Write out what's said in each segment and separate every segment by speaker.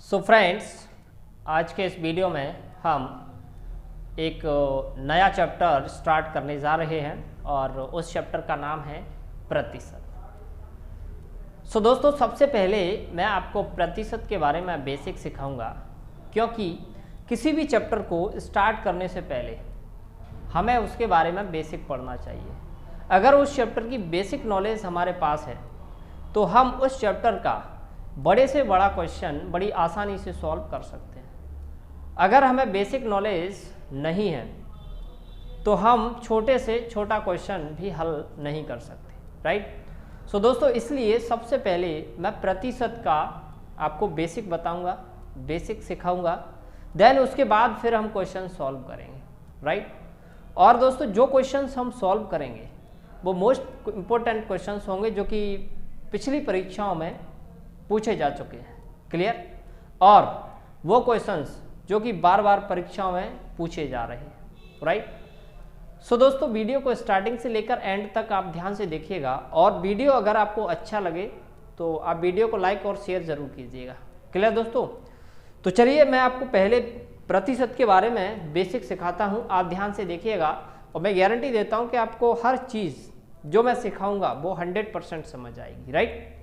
Speaker 1: So friends, आज के इस वीडियो में हम एक नया चैप्टर स्टार्ट करने जा रहे हैं और उस चैप्टर का नाम है प्रतिशत। सो दोस्तों, सबसे पहले मैं आपको प्रतिशत के बारे में बेसिक सिखाऊंगा, क्योंकि किसी भी चैप्टर को स्टार्ट करने से पहले हमें उसके बारे में बेसिक पढ़ना चाहिए। अगर उस चैप्टर की बेसिक नॉलेज हमारे पास है तो हम उस चैप्टर का बड़े से बड़ा क्वेश्चन बड़ी आसानी से सॉल्व कर सकते हैं। अगर हमें बेसिक नॉलेज नहीं है तो हम छोटे से छोटा क्वेश्चन भी हल नहीं कर सकते, राइट। सो दोस्तों, इसलिए सबसे पहले मैं प्रतिशत का आपको बेसिक बताऊंगा, बेसिक सिखाऊंगा, देन उसके बाद फिर हम क्वेश्चन सॉल्व करेंगे, राइट। और दोस्तों, जो क्वेश्चंस हम सॉल्व करेंगे वो मोस्ट इम्पोर्टेंट क्वेश्चंस होंगे जो कि पिछली परीक्षाओं में पूछे जा चुके हैं, क्लियर। और वो क्वेश्चंस जो कि बार बार परीक्षाओं में पूछे जा रहे हैं, राइट। सो दोस्तों, वीडियो को स्टार्टिंग से लेकर एंड तक आप ध्यान से देखिएगा और वीडियो अगर आपको अच्छा लगे तो आप वीडियो को लाइक और शेयर जरूर कीजिएगा, क्लियर दोस्तों। तो चलिए, मैं आपको पहले प्रतिशत के बारे में बेसिक सिखाता हूँ, आप ध्यान से देखिएगा और मैं गारंटी देता हूँ कि आपको हर चीज़ जो मैं सिखाऊंगा वो 100% समझ आएगी, राइट।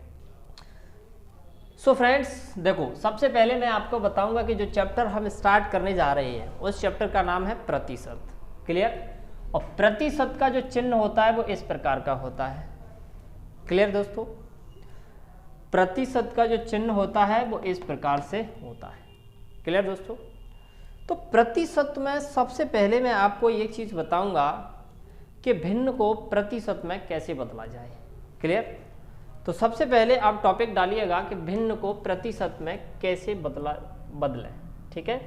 Speaker 1: सो फ्रेंड्स, देखो, सबसे पहले मैं आपको बताऊंगा कि जो चैप्टर हम स्टार्ट करने जा रहे हैं उस चैप्टर का नाम है प्रतिशत, क्लियर। और प्रतिशत का जो चिन्ह होता है वो इस प्रकार का होता है, क्लियर दोस्तों। प्रतिशत का जो चिन्ह होता है वो इस प्रकार से होता है, क्लियर दोस्तों। तो प्रतिशत में सबसे पहले मैं आपको ये चीज़ बताऊंगा कि भिन्न को प्रतिशत में कैसे बदला जाए, क्लियर। तो सबसे पहले आप टॉपिक डालिएगा कि भिन्न को प्रतिशत में कैसे बदलें, ठीक है।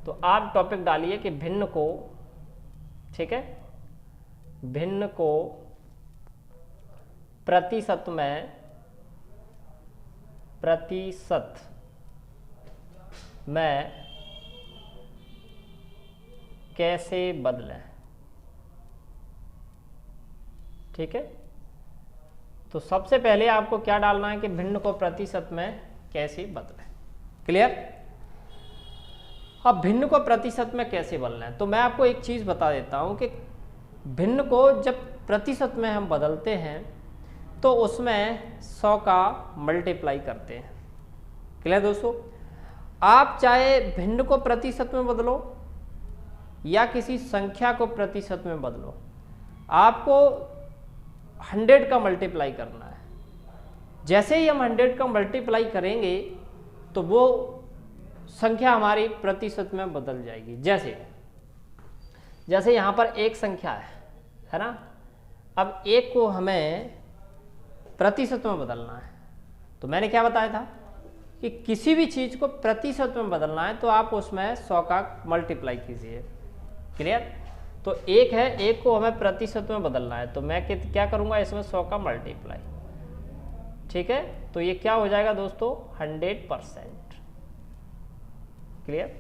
Speaker 1: तो आप टॉपिक डालिए कि भिन्न को, ठीक है, भिन्न को प्रतिशत में कैसे बदलें, ठीक है। तो सबसे पहले आपको क्या डालना है कि भिन्न को प्रतिशत में कैसे बदलें, क्लियर। अब भिन्न को प्रतिशत में कैसे बदलना है, तो मैं आपको एक चीज़ बता देता हूं कि भिन्न को जब प्रतिशत में हम बदलते हैं तो उसमें 100 का मल्टीप्लाई करते हैं, क्लियर दोस्तों। आप चाहे भिन्न को प्रतिशत में बदलो या किसी संख्या को प्रतिशत में बदलो, आपको 100 का मल्टीप्लाई करना है। जैसे ही हम 100 का मल्टीप्लाई करेंगे तो वो संख्या हमारी प्रतिशत में बदल जाएगी। जैसे यहाँ पर एक संख्या है ना। अब एक को हमें प्रतिशत में बदलना है, तो मैंने क्या बताया था कि किसी भी चीज़ को प्रतिशत में बदलना है तो आप उसमें 100 का मल्टीप्लाई कीजिए, क्लियर। तो एक है, एक को हमें प्रतिशत में बदलना है तो मैं क्या करूंगा, इसमें 100 का मल्टीप्लाई, ठीक है। तो ये क्या हो जाएगा दोस्तों, 100%, क्लियर।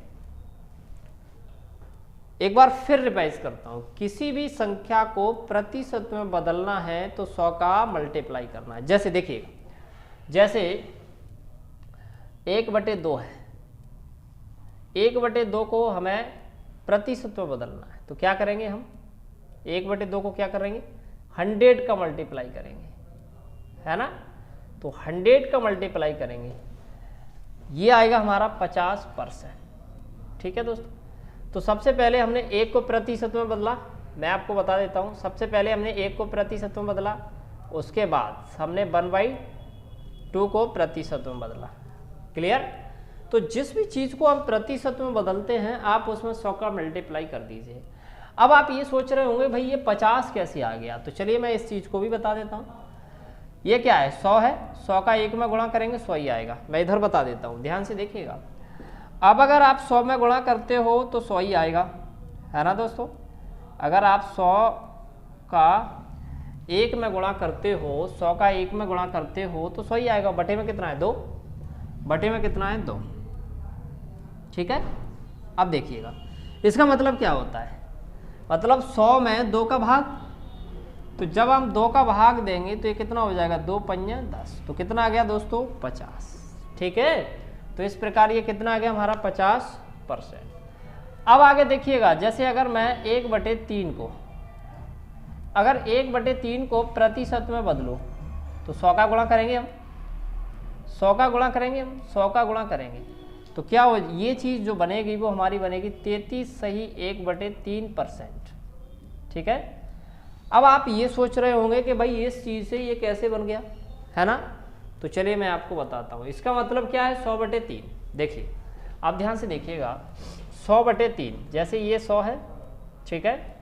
Speaker 1: एक बार फिर रिवाइज करता हूं, किसी भी संख्या को प्रतिशत में बदलना है तो 100 का मल्टीप्लाई करना है। जैसे देखिएगा, जैसे 1/2 है, 1/2 को हमें प्रतिशत में बदलना है तो क्या करेंगे हम, 1/2 को क्या करेंगे, 100 का मल्टीप्लाई करेंगे, है ना। तो 100 का मल्टीप्लाई करेंगे, ये आएगा हमारा 50%, ठीक है दोस्तों। तो सबसे पहले हमने 1 को प्रतिशत में बदला, मैं आपको बता देता हूँ। सबसे पहले हमने 1 को प्रतिशत में बदला, उसके बाद हमने 1/2 को प्रतिशत में बदला, क्लियर। तो जिस भी चीज़ को हम प्रतिशत में बदलते हैं आप उसमें 100 का मल्टीप्लाई कर दीजिए। अब आप ये सोच रहे होंगे भाई ये 50 कैसे आ गया, तो चलिए मैं इस चीज़ को भी बता देता हूँ। ये क्या है, 100 है, 100 का 1 में गुणा करेंगे 100 ही आएगा। मैं इधर बता देता हूँ, ध्यान से देखिएगा। अब अगर आप 100 में गुणा करते हो तो 100 ही आएगा, है ना दोस्तों। अगर आप 100 का 1 में गुणा करते हो, 100 का 1 में गुणा करते हो तो 100 ही आएगा। बटे में कितना है, 2, बटे में कितना है, 2, ठीक है। अब देखिएगा इसका मतलब क्या होता है, मतलब 100 में 2 का भाग, तो जब हम 2 का भाग देंगे तो ये कितना हो जाएगा, 2 पंजे 10, तो कितना आ गया दोस्तों, 50, ठीक है। तो इस प्रकार ये कितना आ गया हमारा 50%। अब आगे देखिएगा, जैसे अगर मैं 1/3 को, अगर 1/3 को प्रतिशत में बदलूं तो 100 का गुणा करेंगे हम, 100 का गुणा करेंगे हम, 100 का गुणा करेंगे तो क्या हो, ये चीज़ जो बनेगी वो हमारी बनेगी 33 सही 1/3%। ठीक है। अब आप ये सोच रहे होंगे कि भाई इस चीज़ से ये कैसे बन गया, है ना। तो चलिए मैं आपको बताता हूँ। इसका मतलब क्या है, 100/3। देखिए आप ध्यान से देखिएगा, 100/3 जैसे ये 100 है, ठीक है,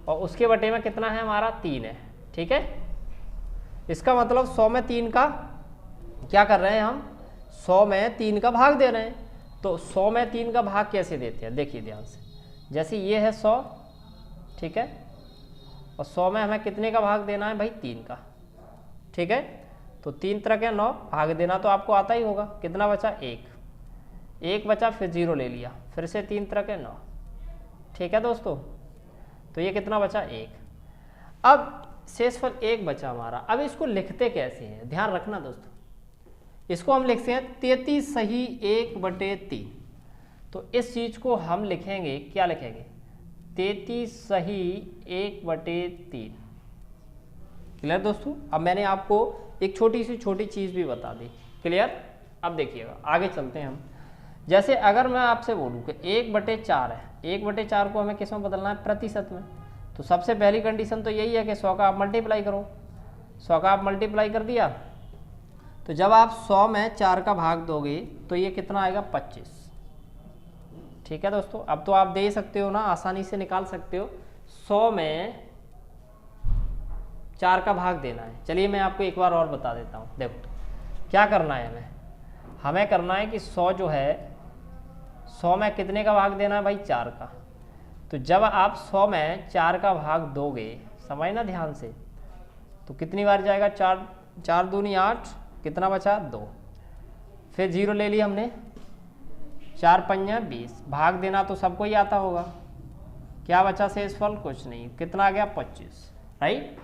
Speaker 1: और उसके बटे में कितना है हमारा 3 है, ठीक है। इसका मतलब 100 में 3 का क्या कर रहे हैं हम, 100 में 3 का भाग दे रहे हैं। तो 100 में 3 का भाग कैसे देते हैं, देखिए ध्यान से, जैसे ये है 100, ठीक है, और 100 में हमें कितने का भाग देना है भाई, 3 का, ठीक है। तो 3 तरह के 9 भाग देना तो आपको आता ही होगा, कितना बचा 1 बचा, फिर 0 ले लिया, फिर से 3 तरह के 9, ठीक है दोस्तों। तो ये कितना बचा 1। अब शेषफल 1 बचा हमारा। अब इसको लिखते कैसे हैं, ध्यान रखना दोस्तों, इसको हम लिखते हैं 33 सही 1/3। तो इस चीज को हम लिखेंगे, क्या लिखेंगे, 33 सही 1/3। क्लियर दोस्तों। अब मैंने आपको एक छोटी चीज भी बता दी, क्लियर। अब देखिएगा आगे चलते हैं हम। जैसे अगर मैं आपसे बोलूं कि 1/4 है, 1/4 को हमें किस में बदलना है, प्रतिशत में। तो सबसे पहली कंडीशन तो यही है कि 100 का आप मल्टीप्लाई करो, 100 का आप मल्टीप्लाई कर दिया तो जब आप 100 में 4 का भाग दोगे तो ये कितना आएगा, 25। ठीक है दोस्तों। अब तो आप दे सकते हो ना, आसानी से निकाल सकते हो, 100 में 4 का भाग देना है। चलिए मैं आपको एक बार और बता देता हूँ। देखो क्या करना है, हमें करना है कि 100 जो है, 100 में कितने का भाग देना है भाई, 4 का। तो जब आप 100 में 4 का भाग दोगे, समझना ध्यान से, तो कितनी बार जाएगा, 4 दूनी 8, कितना बचा 2, फिर 0 ले लिया हमने, 4 पंजा 20, भाग देना तो सबको ही आता होगा, क्या बचा शेषफल, कुछ नहीं, कितना आ गया 25, राइट।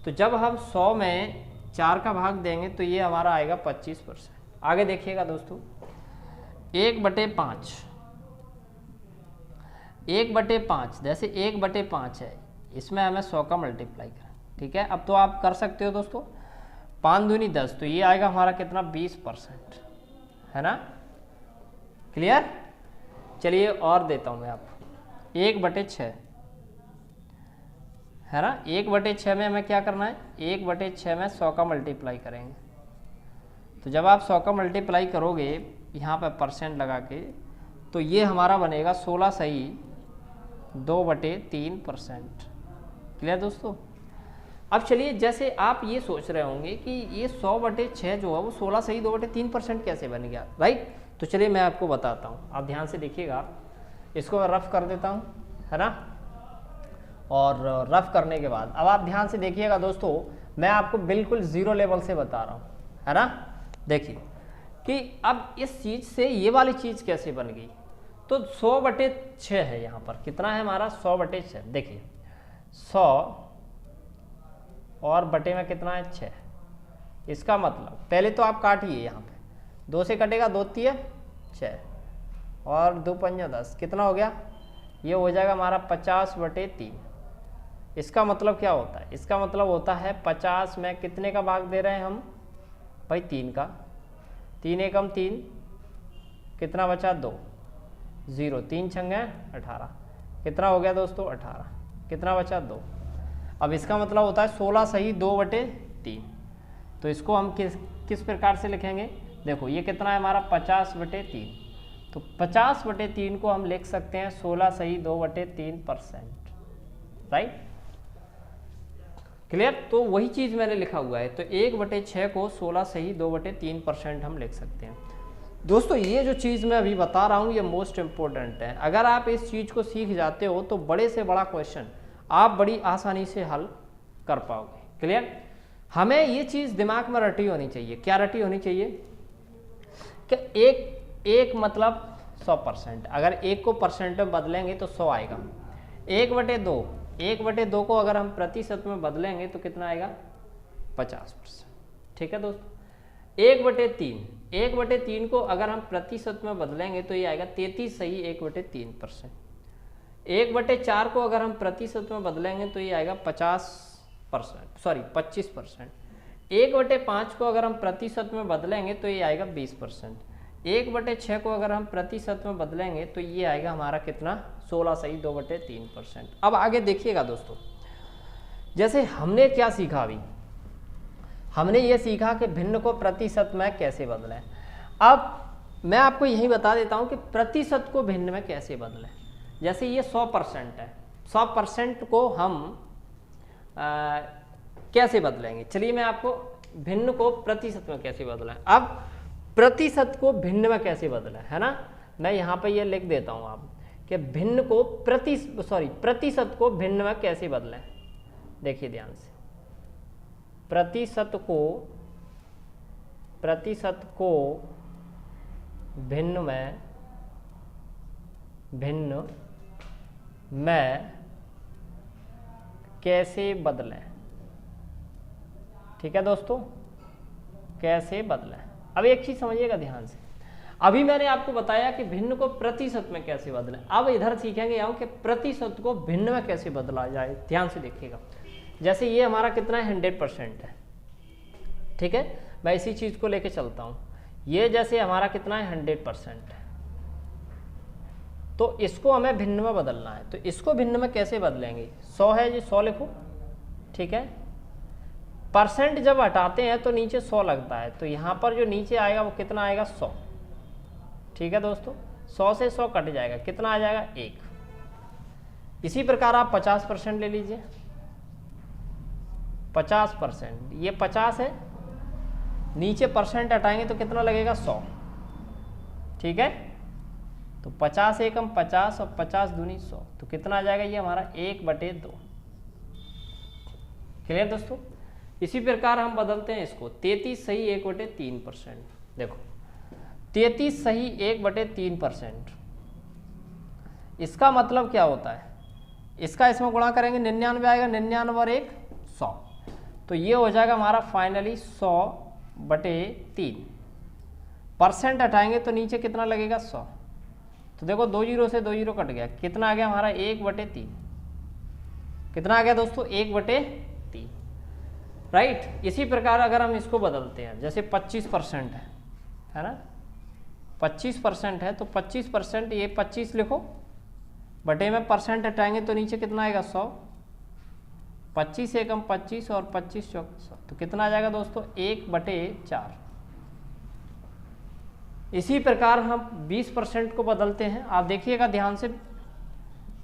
Speaker 1: तो जब हम 100 में 4 का भाग देंगे तो ये हमारा आएगा 25%। आगे देखिएगा दोस्तों, 1/5, 1/5 जैसे 1/5 है, इसमें हमें 100 का मल्टीप्लाई करें, ठीक है। अब तो आप कर सकते हो दोस्तों, 5 दूनी 10, तो ये आएगा हमारा कितना, 20%, है ना, क्लियर। चलिए और देता हूँ मैं आपको, 1/6 है ना, 1/6 में हमें क्या करना है, 1/6 में 100 का मल्टीप्लाई करेंगे। तो जब आप 100 का मल्टीप्लाई करोगे यहाँ पर परसेंट लगा के, तो ये हमारा बनेगा 16 सही 2/3%। क्लियर दोस्तों। अब चलिए, जैसे आप ये सोच रहे होंगे कि ये 100/6 जो है वो 16 सही 2/3% कैसे बन गया, राइट। तो चलिए मैं आपको बताता हूँ, आप ध्यान से देखिएगा। इसको मैं रफ कर देता हूँ, है ना, और रफ करने के बाद अब आप ध्यान से देखिएगा दोस्तों, मैं आपको बिल्कुल 0 लेवल से बता रहा हूँ, है ना। देखिए कि अब इस चीज़ से ये वाली चीज़ कैसे बन गई। तो 100/6 है, यहाँ पर कितना है हमारा, 100/6। देखिए 100 और बटे में कितना है, 6। इसका मतलब पहले तो आप काटिए, यहाँ पे 2 से कटेगा, 2 3 6 और 2 पंजा 10, कितना हो गया, ये हो जाएगा हमारा 50/3। इसका मतलब क्या होता है, इसका मतलब होता है 50 में कितने का भाग दे रहे हैं हम भाई, 3 का, 3 एकम 3, कितना बचा 2, 0, 3 छंगे 18, कितना हो गया दोस्तों 18, कितना बचा 2। अब इसका मतलब होता है 16 सही 2/3। तो इसको हम किस प्रकार से लिखेंगे, देखो ये कितना है हमारा 50/3। तो 50/3 को हम लिख सकते हैं 16 सही 2/3%, राइट, क्लियर। तो वही चीज़ मैंने लिखा हुआ है, तो 1/6 को 16 सही 2/3% हम लिख सकते हैं। दोस्तों ये जो चीज़ मैं अभी बता रहा हूँ ये मोस्ट इम्पोर्टेंट है। अगर आप इस चीज़ को सीख जाते हो तो बड़े से बड़ा क्वेश्चन आप बड़ी आसानी से हल कर पाओगे, क्लियर। हमें ये चीज़ दिमाग में रटी होनी चाहिए, क्या रटी होनी चाहिए कि एक मतलब 100%, अगर 1 को परसेंट में बदलेंगे तो 100 आएगा। 1/2 को अगर हम प्रतिशत में बदलेंगे तो कितना आएगा, 50%, ठीक है दोस्तों। 1/3, 1/3 को अगर हम प्रतिशत में बदलेंगे तो ये आएगा 33 सही 1/3%। 1/4 को अगर हम प्रतिशत में बदलेंगे तो ये आएगा 50%, सॉरी 25%। 1/5 को अगर हम प्रतिशत में बदलेंगे तो ये आएगा 20%। 1/6 को अगर हम प्रतिशत में बदलेंगे तो ये आएगा हमारा कितना, 16 सही 2/3%। अब आगे देखिएगा दोस्तों, जैसे हमने क्या सीखा अभी, हमने ये सीखा कि भिन्न को प्रतिशत में कैसे बदलें। अब मैं आपको यही बता देता हूँ कि प्रतिशत को भिन्न में कैसे बदलें। जैसे ये 100% है, 100% को हम कैसे बदलेंगे, चलिए मैं आपको भिन्न को प्रतिशत में कैसे बदलें। अब प्रतिशत को भिन्न में कैसे बदलें, है ना, मैं यहाँ पे ये लिख देता हूँ आप कि भिन्न को प्रतिशत को भिन्न में कैसे बदलें। देखिए ध्यान से, प्रतिशत को भिन्न में कैसे बदलें। ठीक है दोस्तों, कैसे बदलें। अब एक चीज समझिएगा ध्यान से, अभी मैंने आपको बताया कि भिन्न को प्रतिशत में कैसे बदलें, अब इधर सीखेंगे हम कि प्रतिशत को भिन्न में कैसे बदला जाए। ध्यान से देखिएगा, जैसे ये हमारा कितना है, 100% है, ठीक है, मैं इसी चीज को लेके चलता हूं। ये जैसे हमारा कितना है, 100% है, तो इसको हमें भिन्न में बदलना है। तो इसको भिन्न में कैसे बदलेंगे, 100 है जी, 100 लिखो, ठीक है। परसेंट जब हटाते हैं तो नीचे 100 लगता है, तो यहाँ पर जो नीचे आएगा वो कितना आएगा, 100। ठीक है दोस्तों, 100 से 100 कट जाएगा, कितना आ जाएगा, 1। इसी प्रकार आप 50% ले लीजिए, 50%, ये 50 है, नीचे परसेंट हटाएंगे तो कितना लगेगा, 100। ठीक है, तो 50 एकम 50 और 50 दूनी 100, तो कितना आ जाएगा, ये हमारा 1/2। क्लियर दोस्तों। इसी प्रकार हम बदलते हैं इसको, 33 सही 1/3%। देखो 33 सही 1/3%, इसका मतलब क्या होता है, इसका इसमें गुणा करेंगे 99 आएगा, 99 और 1 100, तो ये हो जाएगा हमारा फाइनली 100/3। परसेंट हटाएंगे तो नीचे कितना लगेगा, 100। तो देखो 2 0 से 2 0 कट गया, कितना आ गया हमारा, 1/3। कितना आ गया दोस्तों, 1/3, राइट। इसी प्रकार अगर हम इसको बदलते हैं, जैसे 25% है ना, 25% है, तो 25%, ये 25 लिखो, बटे में परसेंट हटाएंगे तो नीचे कितना आएगा, 100। 25 एकम 25 और 25 चौक 100, तो कितना आ जाएगा दोस्तों, 1/4। इसी प्रकार हम 20% को बदलते हैं, आप देखिएगा ध्यान से,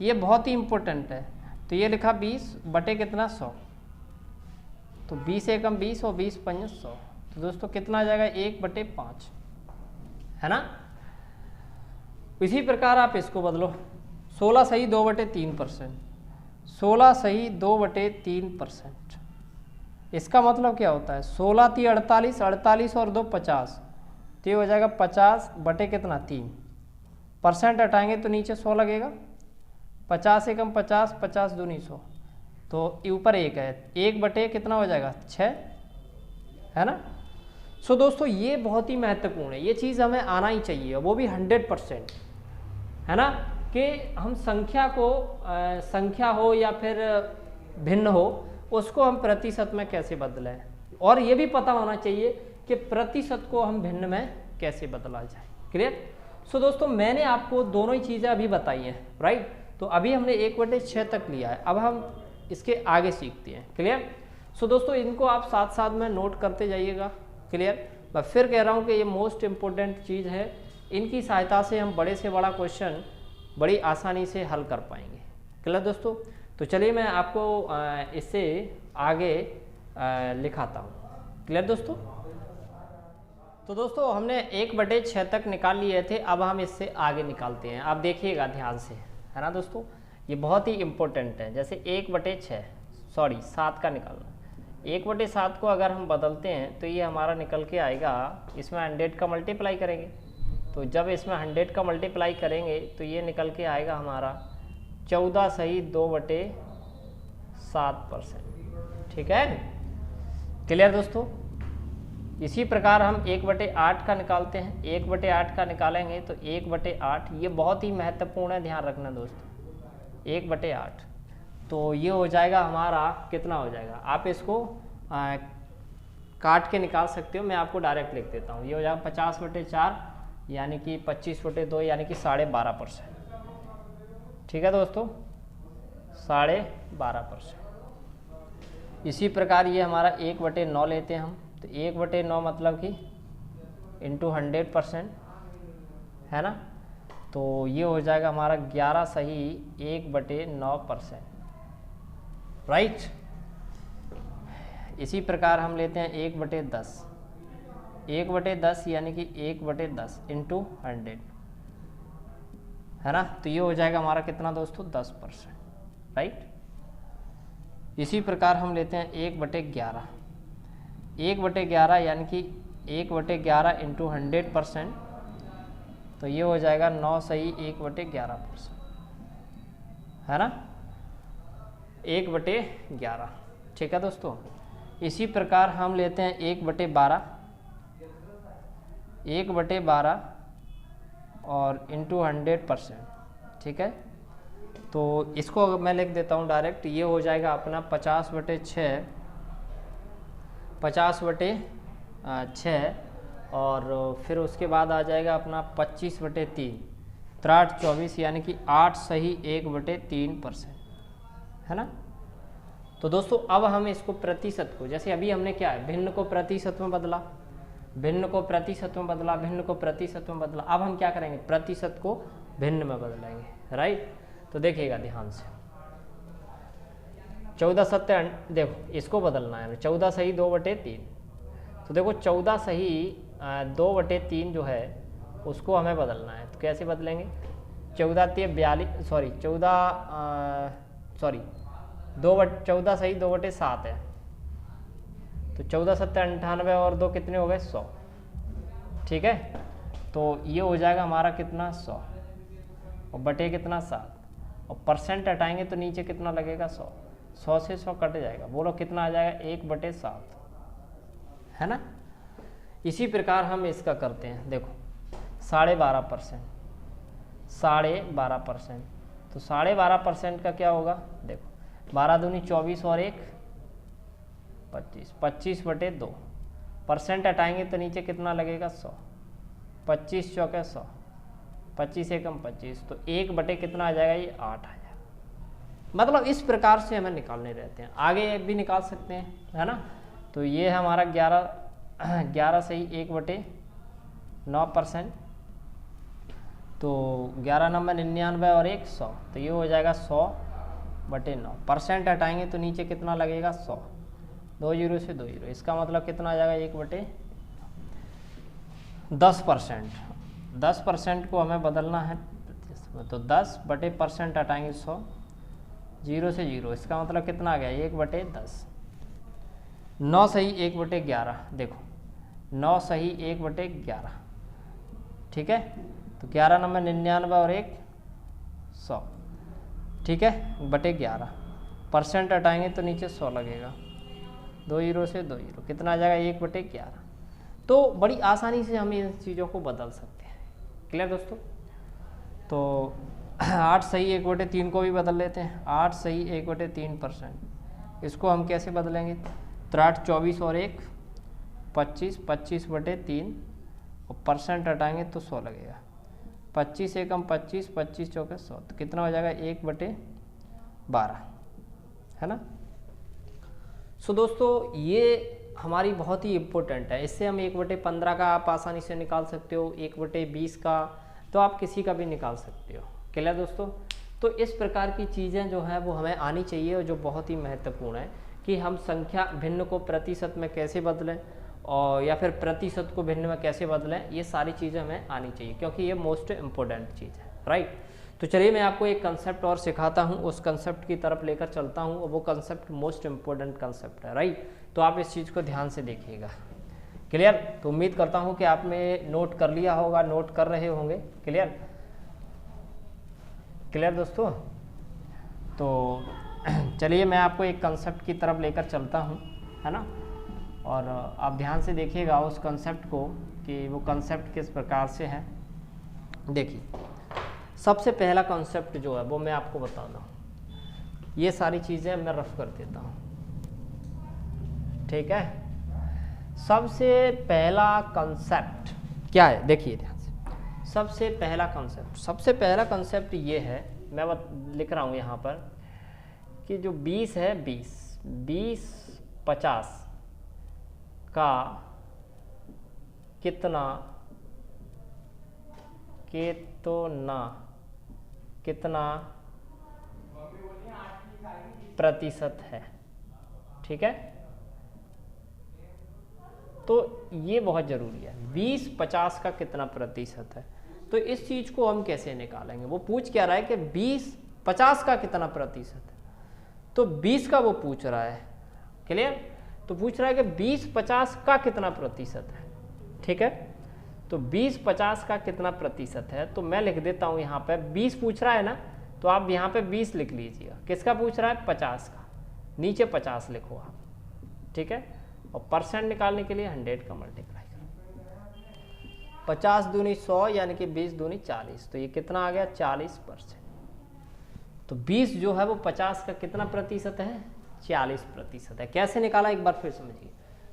Speaker 1: ये बहुत ही इंपॉर्टेंट है। तो ये लिखा 20 बटे कितना, 100, तो 20 एकम 20 और 20 पंजे 100, तो दोस्तों कितना आ जाएगा, 1/5, है ना। इसी प्रकार आप इसको बदलो, 16 सही 2/3%, 16 सही 2/3%। इसका मतलब क्या होता है, 16 × 3 = 48, 48 और 2 50, तो ये हो जाएगा 50 बटे कितना, 3। परसेंट हटाएंगे तो नीचे 100 लगेगा, 50 एकम 50, 50 दूनी 100, तो ऊपर 1 है, 1 बटे कितना हो जाएगा, 6, है ना। सो दोस्तों ये बहुत ही महत्वपूर्ण है, ये चीज़ हमें आना ही चाहिए, वो भी 100%, है ना, कि हम संख्या को संख्या हो या फिर भिन्न हो, उसको हम प्रतिशत में कैसे बदलें, और ये भी पता होना चाहिए कि प्रतिशत को हम भिन्न में कैसे बदला जाए। क्लियर। सो दोस्तों मैंने आपको दोनों ही चीज़ें अभी बताई हैं, राइट। तो अभी हमने 1/6 तक लिया है, अब हम इसके आगे सीखते हैं। क्लियर। सो दोस्तों इनको आप साथ साथ में नोट करते जाइएगा। क्लियर। मैं फिर कह रहा हूँ कि ये मोस्ट इम्पोर्टेंट चीज़ है, इनकी सहायता से हम बड़े से बड़ा क्वेश्चन बड़ी आसानी से हल कर पाएंगे। क्लियर दोस्तों। तो चलिए मैं आपको इससे आगे लिखाता हूँ। क्लियर दोस्तों। तो दोस्तों हमने 1/6 तक निकाल लिए थे, अब हम इससे आगे निकालते हैं। आप देखिएगा ध्यान से, है ना दोस्तों, ये बहुत ही इम्पोर्टेंट है। जैसे 7 का निकालना, 1/7 को अगर हम बदलते हैं तो ये हमारा निकल के आएगा, इसमें 100 का मल्टीप्लाई करेंगे, तो जब इसमें 100 का मल्टीप्लाई करेंगे तो ये निकल के आएगा हमारा 14 सही 2/7%। ठीक है। क्लियर दोस्तों। इसी प्रकार हम 1/8 का निकालते हैं। 1/8 का निकालेंगे तो 1/8, ये बहुत ही महत्वपूर्ण है, ध्यान रखना दोस्तों। 1/8 तो ये हो जाएगा हमारा, कितना हो जाएगा, आप इसको काट के निकाल सकते हो, मैं आपको डायरेक्ट लिख देता हूँ। ये हो जाएगा 50/4 यानी कि 25/2 यानी कि 12.5%। ठीक है दोस्तों, 12.5%। इसी प्रकार ये हमारा 1/9 लेते हैं हम, तो 1/9 मतलब कि इंटू 100%, है ना। तो ये हो जाएगा हमारा 11 सही 1/9%, राइट। इसी प्रकार हम लेते हैं 1/10, 1/10 यानी कि 1/10 इंटू 100, है ना। तो ये हो जाएगा हमारा कितना दोस्तों, 10%, राइट। इसी प्रकार हम लेते हैं 1/11, 1/11 यानी कि 1/11 इंटू 100%, तो ये हो जाएगा 9 सही 1/11%, है ना, 1/11। ठीक है दोस्तों। इसी प्रकार हम लेते हैं 1/12, 1/12 और इंटू 100%, ठीक है। तो इसको मैं लिख देता हूँ डायरेक्ट, ये हो जाएगा अपना 50/6, 50/6 और फिर उसके बाद आ जाएगा अपना 25/3, 3/8 यानी कि 8 सही 1/3%, है ना। तो दोस्तों अब हम इसको प्रतिशत को, जैसे अभी हमने क्या है, भिन्न को प्रतिशत में बदला, भिन्न को प्रतिशत में बदला, भिन्न को प्रतिशत में बदला, अब हम क्या करेंगे, प्रतिशत को भिन्न में बदलेंगे, राइट। तो देखिएगा ध्यान से, 14 सत्य, देखो इसको बदलना है, 14 सही 2/3, तो देखो 14 सही 2/3 जो है उसको हमें बदलना है। तो कैसे बदलेंगे, 14 सही 2/7 है, तो 14 सत्य 98 और 2 कितने हो गए, 100, ठीक है। तो ये हो जाएगा हमारा कितना, 100 और बटे कितना 7, और परसेंट हटाएंगे तो नीचे कितना लगेगा, 100, 100 से 100 कट जाएगा, बोलो कितना आ जाएगा, 1/7, है ना। इसी प्रकार हम इसका करते हैं, देखो 12.5%, 12.5%, तो 12.5% का क्या होगा, देखो 12 दूनी 24 और 1 25, 25/2, परसेंट हटाएंगे तो नीचे कितना लगेगा, 100, 25 चौके 100, 25 एकम 25, तो 1 बटे कितना आ जाएगा, ये 8 आ जाएगा। मतलब इस प्रकार से हमें निकालने रहते हैं, आगे भी निकाल सकते हैं, है ना। तो ये है हमारा 11 सही 1/9%, तो 11 नंबर 99 और 1 100, तो ये हो जाएगा 100/9, परसेंट हटाएंगे तो नीचे कितना लगेगा, 100, 2 जीरो से 2 जीरो, इसका मतलब कितना आ जाएगा, 1/10%, 10% को हमें बदलना है, तो 10/% हटाएंगे 100, 0 से 0, इसका मतलब कितना आ गया, 1/10, 9 सही 1/11, देखो 9 सही 1/11, ठीक है। तो 11 नंबर 99 और 1 100, ठीक है, बटे 11, परसेंट हटाएंगे तो नीचे 100 लगेगा, 2 जीरो से 2 जीरो, कितना आ जाएगा, 1/11। तो बड़ी आसानी से हम इन चीज़ों को बदल सकते हैं, क्लियर दोस्तों। तो 8 सही 1/3 को भी बदल लेते हैं, 8 सही 1/3%, इसको हम कैसे बदलेंगे, 8 24 और 1 25, 25/3 और परसेंट हटाएंगे तो 100 लगेगा, 25 एकम 25, 25 चौके 100, तो कितना हो जाएगा, 1/12, है ना। सो दोस्तों ये हमारी बहुत ही इम्पोर्टेंट है, इससे हम 1/15 का आप आसानी से निकाल सकते हो, 1/20 का, तो आप किसी का भी निकाल सकते हो, क्लियर दोस्तों। तो इस प्रकार की चीज़ें जो हैं वो हमें आनी चाहिए, और जो बहुत ही महत्वपूर्ण है कि हम संख्या भिन्न को प्रतिशत में कैसे बदलें, और या फिर प्रतिशत को भिन्न में कैसे बदलें, ये सारी चीज़ें हमें आनी चाहिए, क्योंकि ये मोस्ट इम्पोर्टेंट चीज़ है, राइट। तो चलिए मैं आपको एक कंसेप्ट और सिखाता हूँ, उस कंसेप्ट की तरफ लेकर चलता हूँ, और वो कंसेप्ट मोस्ट इम्पोर्टेंट कंसेप्ट है, राइट। तो आप इस चीज़ को ध्यान से देखिएगा, क्लियर। तो उम्मीद करता हूँ कि आपने नोट कर लिया होगा, नोट कर रहे होंगे, क्लियर, क्लियर दोस्तों। तो चलिए मैं आपको एक कंसेप्ट की तरफ लेकर चलता हूँ, है ना। और आप ध्यान से देखिएगा उस कंसेप्ट को कि वो कंसेप्ट किस प्रकार से है। देखिए, सबसे पहला कंसेप्ट जो है वो मैं आपको बता दूँ, ये सारी चीज़ें मैं रफ कर देता हूँ, ठीक है। सबसे पहला कंसेप्ट क्या है, देखिए ध्यान से। सबसे पहला कंसेप्ट ये है, मैं लिख रहा हूँ यहाँ पर कि जो 20 है, 20 50 का कितना प्रतिशत है, ठीक है। तो ये बहुत ज़रूरी है, 20-50 का कितना प्रतिशत है। तो इस चीज़ को हम कैसे निकालेंगे, वो पूछ क्या रहा है कि 20-50 का कितना प्रतिशत है, तो 20 का वो पूछ रहा है, क्लियर। तो पूछ रहा है कि 20-50 का कितना प्रतिशत है, ठीक है। तो 20-50 का कितना प्रतिशत है, तो मैं लिख देता हूँ यहाँ पे 20 पूछ रहा है ना, तो आप यहाँ पे 20 लिख लीजिएगा। किसका पूछ रहा है, 50 का, नीचे 50 लिखो आप, ठीक है। और परसेंट निकालने के लिए 100 का मल्टीप्लाई करो, 50 दूनी 100 यानी कि 20 दूनी 40, तो ये कितना आ गया 40%। तो 20 जो है वो 50 का कितना प्रतिशत है, 40% है। कैसे निकाला एक बार फिर समझिए,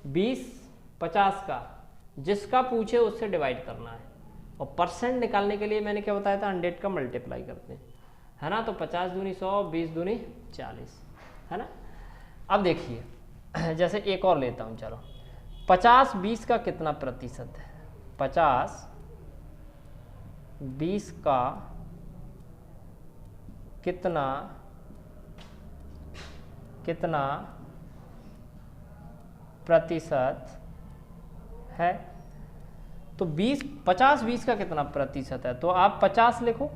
Speaker 1: 20-50 का जिसका पूछे उससे डिवाइड करना है, और परसेंट निकालने के लिए मैंने क्या बताया था, 100 का मल्टीप्लाई करते हैं, है ना। तो 50 दूनी 100, 20 दूनी 40, है ना। अब देखिए, जैसे एक और लेता हूँ, चलो 50-20 का कितना प्रतिशत है, 50-20 का कितना प्रतिशत है। तो 50-20 का कितना प्रतिशत है, तो आप 50 लिखो,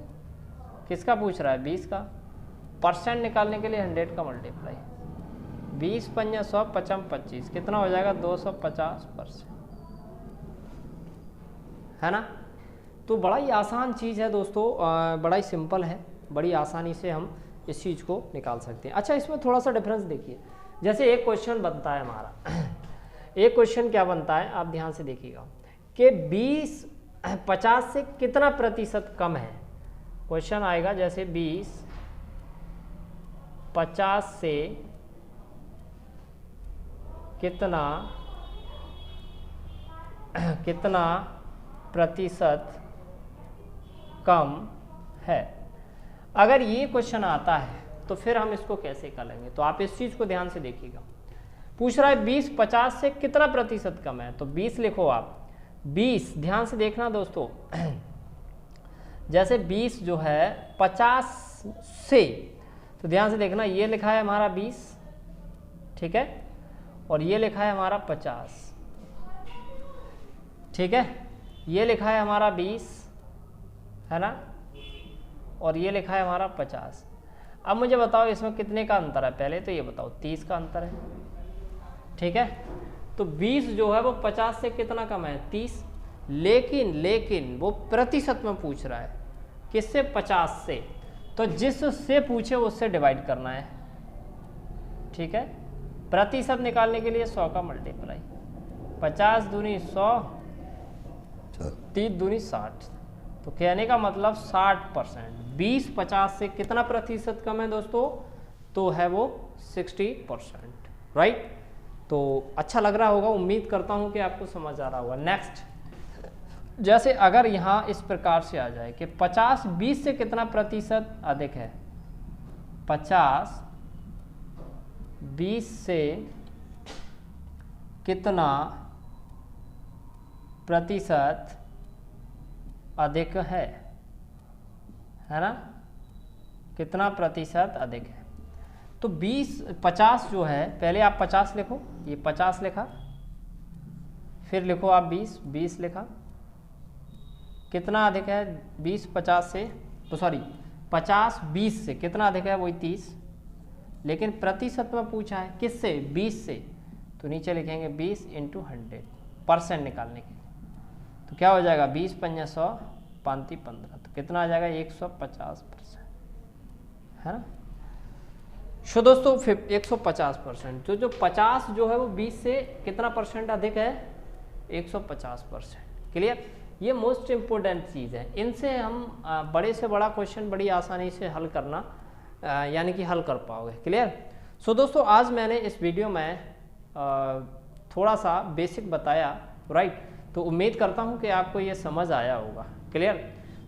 Speaker 1: किसका पूछ रहा है, 20 का। परसेंट निकालने के लिए 100 का मल्टीप्लाई, 20 पंजा 100, 55 25, कितना हो जाएगा 250%, है ना। तो बड़ा ही आसान चीज़ है दोस्तों, बड़ा ही सिंपल है, बड़ी आसानी से हम इस चीज़ को निकाल सकते हैं। अच्छा, इसमें थोड़ा सा डिफरेंस देखिए, जैसे एक क्वेश्चन बनता है हमारा एक क्वेश्चन क्या बनता है, आप ध्यान से देखिएगा कि 20-50 से कितना प्रतिशत कम है। क्वेश्चन आएगा जैसे 20-50 से कितना प्रतिशत कम है। अगर ये क्वेश्चन आता है तो फिर हम इसको कैसे करेंगे, तो आप इस चीज़ को ध्यान से देखिएगा। पूछ रहा है 20-50 से कितना प्रतिशत कम है, तो 20 लिखो आप। 20 ध्यान से देखना दोस्तों, जैसे 20 जो है 50 से, तो ध्यान से देखना, ये लिखा है हमारा 20, ठीक है, और ये लिखा है हमारा 50, ठीक है। ये लिखा है हमारा 20, है ना, और ये लिखा है हमारा 50। अब मुझे बताओ इसमें कितने का अंतर है, पहले तो ये बताओ, 30 का अंतर है, ठीक है। तो 20 जो है वो 50 से कितना कम है, 30, लेकिन वो प्रतिशत में पूछ रहा है, किससे, 50 से। तो जिससे पूछे उससे डिवाइड करना है, ठीक है। प्रतिशत निकालने के लिए 100 का मल्टीप्लाई, 50 दूनी 100, 30 दूनी 60, तो कहने का मतलब 60%। 20-50 से कितना प्रतिशत कम है दोस्तों, तो है वो 60%, राइट। तो अच्छा लग रहा होगा, उम्मीद करता हूं कि आपको समझ आ रहा होगा। नेक्स्ट, जैसे अगर यहाँ इस प्रकार से आ जाए कि 50-20 से कितना प्रतिशत अधिक है, 50-20 से कितना प्रतिशत अधिक है ना, कितना प्रतिशत अधिक है। तो 50 जो है, पहले आप 50 लिखो, ये 50 लिखा, फिर लिखो आप 20 लिखा, कितना अधिक है 20-50 से, तो सॉरी 50-20 से कितना अधिक है, वही 30, लेकिन प्रतिशत में पूछा है किससे, 20 से, तो नीचे लिखेंगे 20 × 100 परसेंट निकालने के लिए। तो क्या हो जाएगा, 20 पंजा 100, 5 15, तो कितना आ जाएगा 150%, है ना। सो दोस्तों 150%, जो 50 जो है वो 20 से कितना परसेंट अधिक है, 150%। क्लियर, ये मोस्ट इम्पोर्टेंट चीज़ है। इनसे हम बड़े से बड़ा क्वेश्चन बड़ी आसानी से हल करना यानी कि हल कर पाओगे। क्लियर। सो दोस्तों आज मैंने इस वीडियो में थोड़ा सा बेसिक बताया, राइट। तो उम्मीद करता हूँ कि आपको ये समझ आया होगा। क्लियर।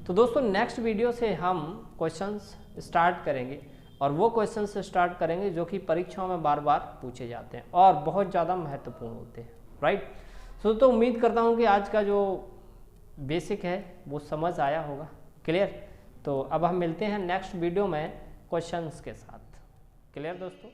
Speaker 1: तो दोस्तों नेक्स्ट वीडियो से हम क्वेश्चंस स्टार्ट करेंगे और वो क्वेश्चन से स्टार्ट करेंगे जो कि परीक्षाओं में बार बार पूछे जाते हैं और बहुत ज़्यादा महत्वपूर्ण होते हैं, राइट। तो उम्मीद करता हूँ कि आज का जो बेसिक है वो समझ आया होगा। क्लियर। तो अब हम मिलते हैं नेक्स्ट वीडियो में क्वेश्चंस के साथ। क्लियर दोस्तों।